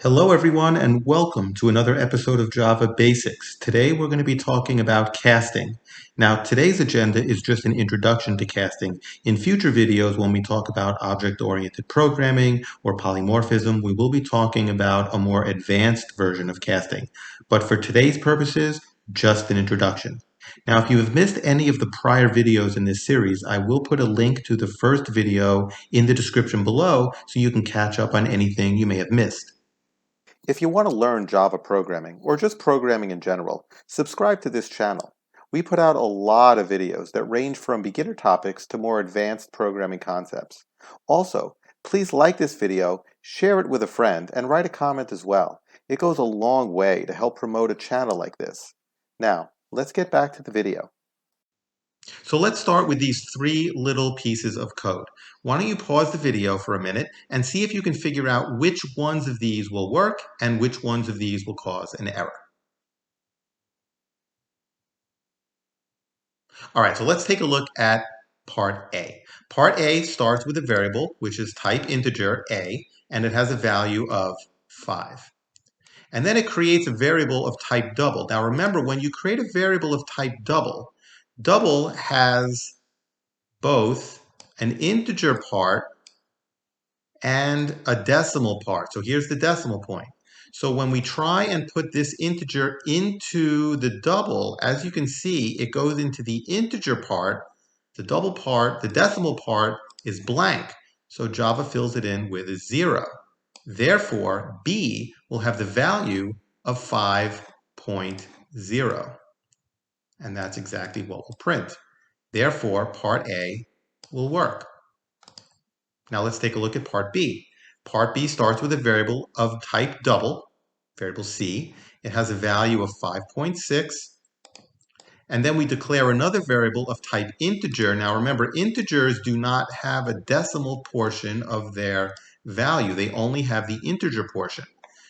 Hello, everyone, and welcome to another episode of Java Basics. Today, we're going to be talking about casting. Now, today's agenda is just an introduction to casting. In future videos, when we talk about object-oriented programming or polymorphism, we will be talking about a more advanced version of casting. But for today's purposes, just an introduction. Now, if you have missed any of the prior videos in this series, I will put a link to the first video in the description below so you can catch up on anything you may have missed. If you want to learn Java programming, or just programming in general, subscribe to this channel. We put out a lot of videos that range from beginner topics to more advanced programming concepts. Also, please like this video, share it with a friend, and write a comment as well. It goes a long way to help promote a channel like this. Now, let's get back to the video. So let's start with these three little pieces of code. Why don't you pause the video for a minute and see if you can figure out which ones of these will work and which ones of these will cause an error. All right, so let's take a look at part A. Part A starts with a variable, which is type integer A, and it has a value of 5. And then it creates a variable of type double. Now remember, when you create a variable of type double, double has both an integer part and a decimal part. So here's the decimal point. So when we try and put this integer into the double, as you can see, it goes into the integer part, the double part, the decimal part is blank. So Java fills it in with a 0. Therefore, B will have the value of 5.0. And that's exactly what we'll print. Therefore, part A will work. Now let's take a look at part B. Part B starts with a variable of type double, variable C. It has a value of 5.6. And then we declare another variable of type integer. Now remember, integers do not have a decimal portion of their value. They only have the integer portion.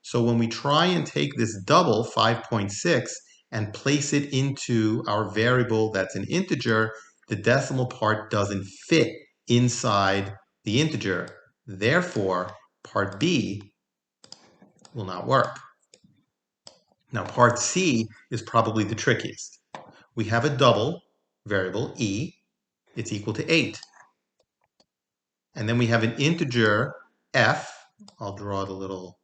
So when we try and take this double, 5.6, and place it into our variable that's an integer, the decimal part doesn't fit inside the integer. Therefore, part B will not work. Now, part C is probably the trickiest. We have a double variable, E. It's equal to 8. And then we have an integer, F. I'll draw the little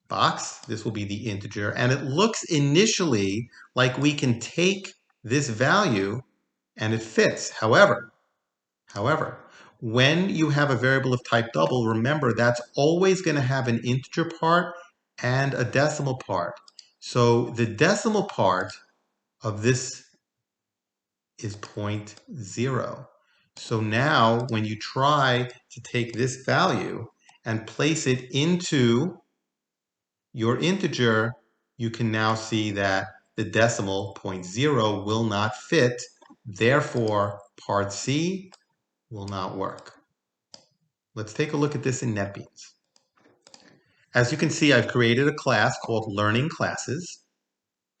box. This will be the integer. And it looks initially like we can take this value and it fits. However, when you have a variable of type double, remember that's always going to have an integer part and a decimal part. So the decimal part of this is 0.0. So now when you try to take this value and place it into your integer, you can now see that the decimal 0.0 will not fit. Therefore, part C will not work. Let's take a look at this in NetBeans. As you can see, I've created a class called Learning Classes,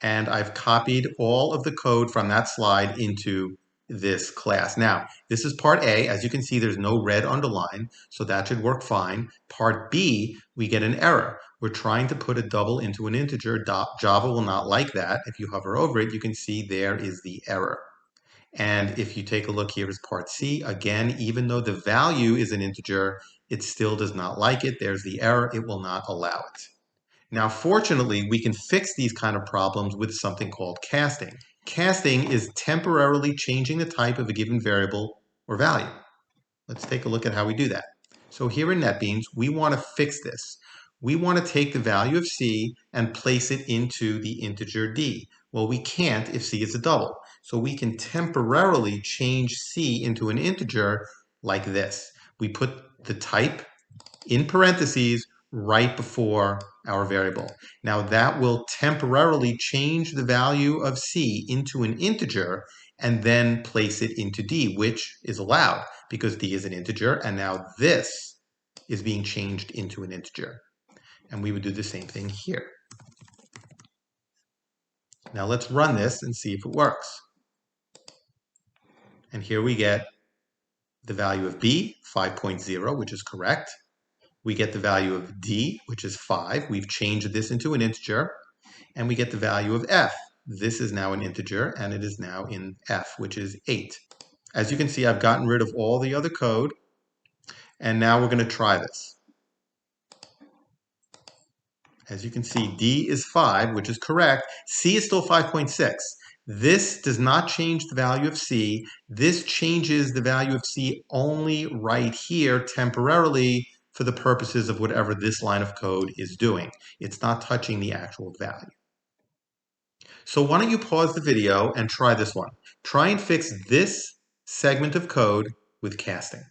and I've copied all of the code from that slide into this class. Now, this is part A. As you can see, there's no red underline, so that should work fine. Part B, we get an error. We're trying to put a double into an integer. Java will not like that. If you hover over it, you can see there is the error. And if you take a look, here is part C. Again, even though the value is an integer, it still does not like it. There's the error. It will not allow it. Now, fortunately, we can fix these kind of problems with something called casting. Casting is temporarily changing the type of a given variable or value. Let's take a look at how we do that. So here in NetBeans, we want to fix this. We want to take the value of C and place it into the integer D. Well, we can't if C is a double. So we can temporarily change C into an integer like this. We put the type in parentheses right before our variable. Now that will temporarily change the value of C into an integer and then place it into D, which is allowed because D is an integer, and now this is being changed into an integer. And we would do the same thing here. Now let's run this and see if it works. And here we get the value of B, 5.0, which is correct. we get the value of D, which is 5. We've changed this into an integer, and we get the value of F. This is now an integer, and it is now in F, which is 8. As you can see, I've gotten rid of all the other code, and now we're going to try this. As you can see, D is 5, which is correct. C is still 5.6. This does not change the value of C. This changes the value of C only right here temporarily for the purposes of whatever this line of code is doing. It's not touching the actual value. So why don't you pause the video and try this one. Try and fix this segment of code with casting.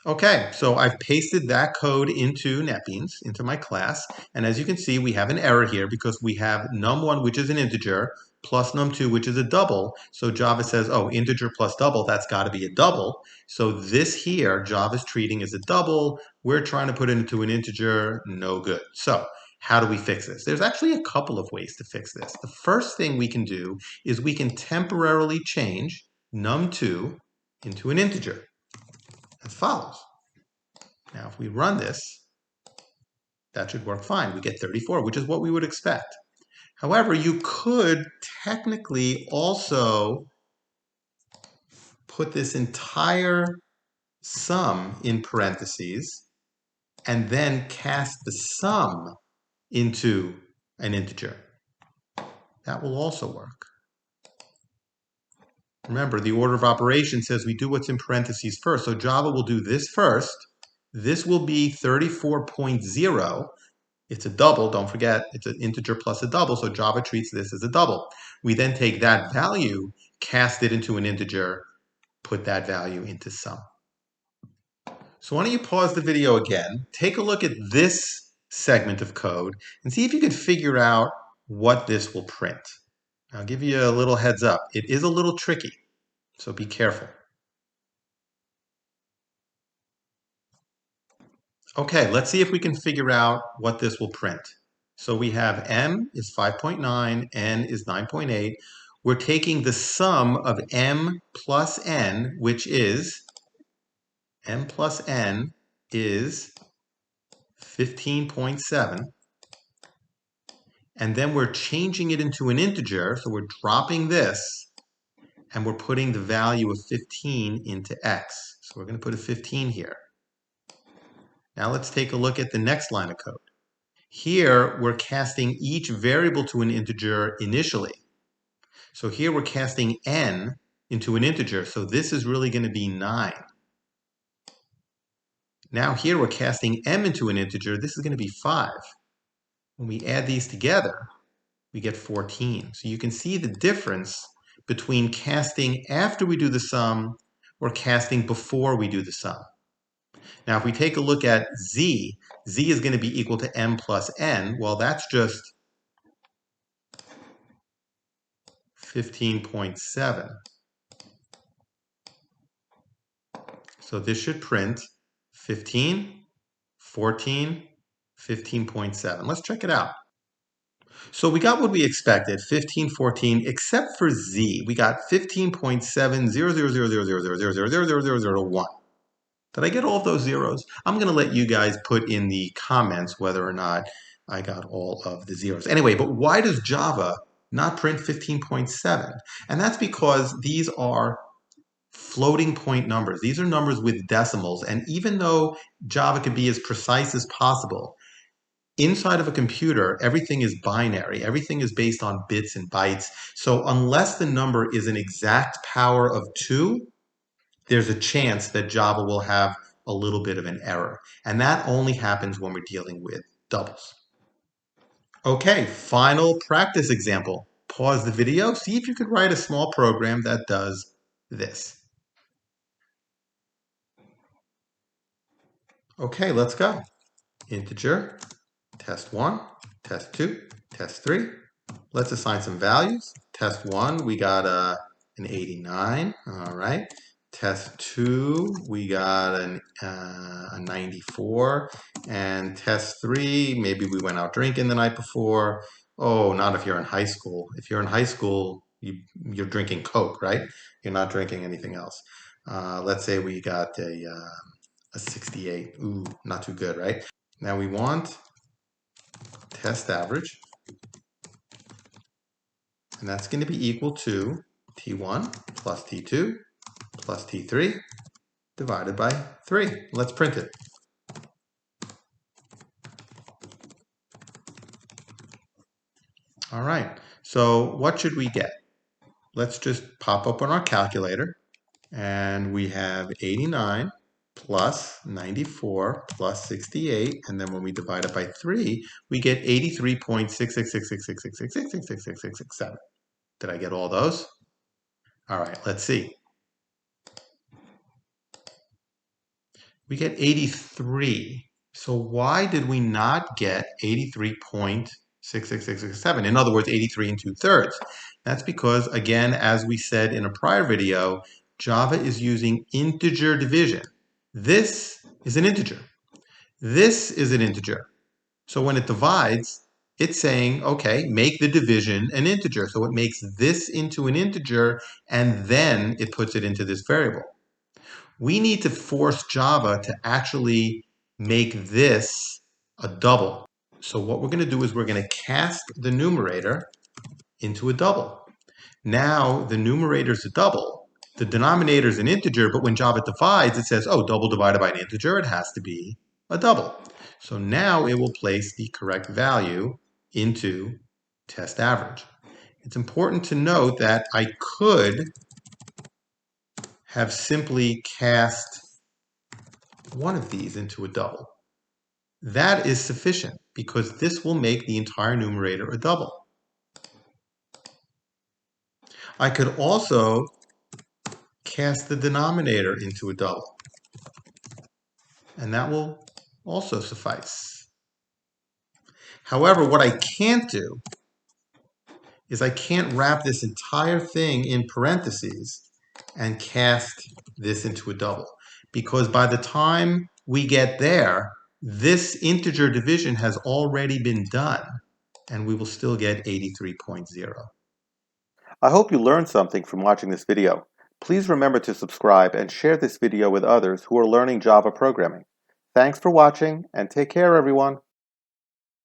Okay, so I've pasted that code into NetBeans, into my class. And as you can see, we have an error here because we have num1, which is an integer, plus num2, which is a double. So Java says, oh, integer plus double, that's got to be a double. So this here, Java's treating as a double. We're trying to put it into an integer, no good. So how do we fix this? There's actually a couple of ways to fix this. The first thing we can do is we can temporarily change num2 into an integer as follows. Now, if we run this, that should work fine. We get 34, which is what we would expect. However, you could technically also put this entire sum in parentheses and then cast the sum into an integer. That will also work. Remember, the order of operations says we do what's in parentheses first. So Java will do this first. This will be 34.0. It's a double, don't forget, it's an integer plus a double, so Java treats this as a double. We then take that value, cast it into an integer, put that value into sum. So why don't you pause the video again, take a look at this segment of code, and see if you can figure out what this will print. I'll give you a little heads up. It is a little tricky, so be careful. Okay, let's see if we can figure out what this will print. So we have m is 5.9, n is 9.8. We're taking the sum of m plus n, which is, m plus n is 15.7. And then we're changing it into an integer, so we're dropping this, and we're putting the value of 15 into x. So we're going to put a 15 here. Now let's take a look at the next line of code. Here, we're casting each variable to an integer initially. So here we're casting n into an integer, so this is really going to be 9. Now here we're casting m into an integer, this is going to be 5. When we add these together, we get 14. So you can see the difference between casting after we do the sum or casting before we do the sum. Now if we take a look at z, z is going to be equal to m plus n. Well, that's just 15.7. So this should print 15, 14, 15.7. Let's check it out. So we got what we expected, 15, 14, except for z. We got 15.700000000000001. Did I get all of those zeros? I'm going to let you guys put in the comments whether or not I got all of the zeros. Anyway, but why does Java not print 15.7? And that's because these are floating point numbers. These are numbers with decimals. And even though Java can be as precise as possible, inside of a computer, everything is binary. Everything is based on bits and bytes. So unless the number is an exact power of 2, there's a chance that Java will have a little bit of an error. And that only happens when we're dealing with doubles. Okay, final practice example. Pause the video, see if you could write a small program that does this. Okay, let's go. Integer, test 1, test 2, test 3. Let's assign some values. Test 1, we got an 89. All right. Test 2, we got a 94. And test 3, maybe we went out drinking the night before. Oh, not if you're in high school. If you're in high school, you're drinking Coke, right? You're not drinking anything else. Let's say we got a 68. Ooh, not too good, right? Now we want test average, and that's going to be equal to T1 plus T2 plus T3 divided by 3. Let's print it. All right, so what should we get? Let's just pop up on our calculator, and we have 89 plus 94 plus 68, and then when we divide it by 3, we get 83.6666666666667. Did I get all those? All right, let's see. We get 83. So why did we not get 83.66667? In other words, 83 and 2/3. That's because, again, as we said in a prior video, Java is using integer division. This is an integer. This is an integer. So when it divides, it's saying, okay, make the division an integer. So it makes this into an integer, and then it puts it into this variable. We need to force Java to actually make this a double. So what we're going to do is we're going to cast the numerator into a double. Now the numerator is a double. The denominator is an integer, but when Java divides, it says, oh, double divided by an integer, it has to be a double. So now it will place the correct value into test average. It's important to note that I could have simply cast one of these into a double. That is sufficient because this will make the entire numerator a double. I could also cast the denominator into a double, and that will also suffice. However, what I can't do is I can't wrap this entire thing in parentheses and cast this into a double, because by the time we get there, this integer division has already been done, and we will still get 83.0. I hope you learned something from watching this video. Please remember to subscribe and share this video with others who are learning Java programming. Thanks for watching, and take care, everyone.